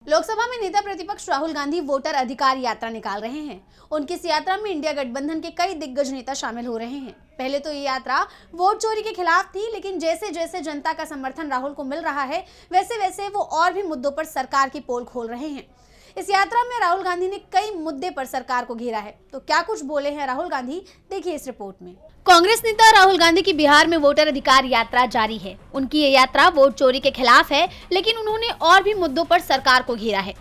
लोकसभा में नेता प्रतिपक्ष राहुल गांधी वोटर अधिकार यात्रा निकाल रहे हैं। उनकी इस यात्रा में इंडिया गठबंधन के कई दिग्गज नेता शामिल हो रहे हैं। पहले तो ये यात्रा वोट चोरी के खिलाफ थी, लेकिन जैसे जैसे जनता का समर्थन राहुल को मिल रहा है, वैसे वैसे वो और भी मुद्दों पर सरकार की पोल खोल रहे हैं। इस यात्रा में राहुल गांधी ने कई मुद्दे पर सरकार को घेरा है। तो क्या कुछ बोले हैं राहुल गांधी, देखिए इस रिपोर्ट में। कांग्रेस नेता राहुल गांधी की बिहार में वोटर अधिकार यात्रा जारी है। उनकी ये यात्रा वोट चोरी के खिलाफ है, लेकिन उन्होंने और भी मुद्दों पर सरकार को घेरा है।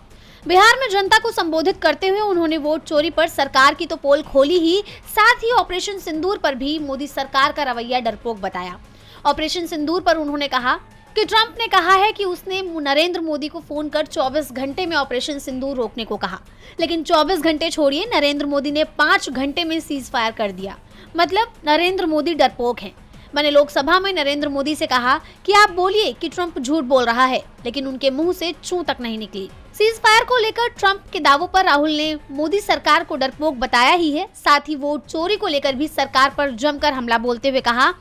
बिहार में जनता को संबोधित करते हुए उन्होंने वोट चोरी पर सरकार की तो पोल खोली ही, साथ ही ऑपरेशन सिंदूर पर भी मोदी सरकार का रवैया डरपोक बताया। ऑपरेशन सिंदूर पर उन्होंने कहा कि ट्रंप ने कहा है कि उसने नरेंद्र मोदी को फोन कर 24 घंटे में ऑपरेशन सिंदूर रोकने को कहा, लेकिन 24 घंटे छोड़िए, नरेंद्र मोदी ने 5 घंटे में सीज फायर कर दिया। मतलब नरेंद्र मोदी डरपोक हैं। मैंने लोकसभा में नरेंद्र मोदी से कहा कि आप बोलिए कि ट्रंप झूठ बोल रहा है, लेकिन उनके मुंह से चू तक नहीं निकली। सीज फायर को लेकर ट्रंप के दावों पर राहुल ने मोदी सरकार को डरपोक बताया ही है। साथ ही वोट चोरी को लेकर भी सरकार पर जमकर हमला बोलते हुए कहा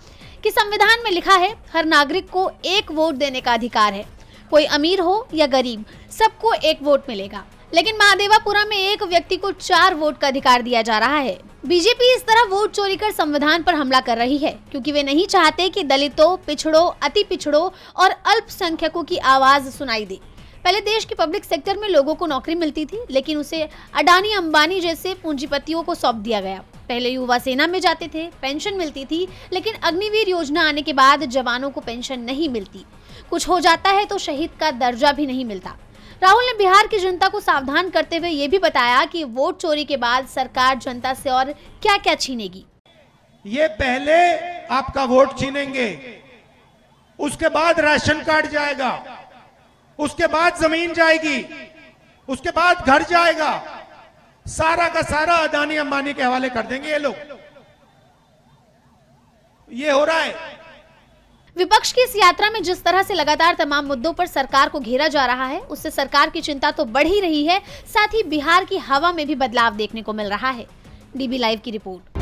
कि संविधान में लिखा है हर नागरिक को एक वोट देने का अधिकार है, कोई अमीर हो या गरीब, सबको एक वोट मिलेगा। लेकिन महादेवापुरा में एक व्यक्ति को 4 वोट का अधिकार दिया जा रहा है। बीजेपी इस तरह वोट चोरी कर संविधान पर हमला कर रही है, क्योंकि वे नहीं चाहते कि दलितों, पिछड़ों, अति पिछड़ों और अल्पसंख्यकों की आवाज सुनाई दे। पहले देश के पब्लिक सेक्टर में लोगों को नौकरी मिलती थी, लेकिन उसे अडानी अंबानी जैसे पूंजीपतियों को सौंप दिया गया। पहले युवा सेना में जाते थे, पेंशन मिलती थी, लेकिन अग्निवीर योजना आने के बाद जवानों को पेंशन नहीं मिलती। कुछ हो जाता है तो शहीद का दर्जा भी नहीं मिलता। राहुल ने बिहार की जनता को सावधान करते हुए ये भी बताया कि वोट चोरी के बाद सरकार जनता से और क्या क्या छीनेगी। ये पहले आपका वोट छीनेंगे, उसके बाद राशन कार्ड जाएगा, उसके बाद जमीन जाएगी, उसके बाद घर जाएगा, सारा का सारा अडानी अंबानी के हवाले कर देंगे ये लोग। ये हो रहा है। विपक्ष की इस यात्रा में जिस तरह से लगातार तमाम मुद्दों पर सरकार को घेरा जा रहा है, उससे सरकार की चिंता तो बढ़ ही रही है, साथ ही बिहार की हवा में भी बदलाव देखने को मिल रहा है। डीबी लाइव की रिपोर्ट।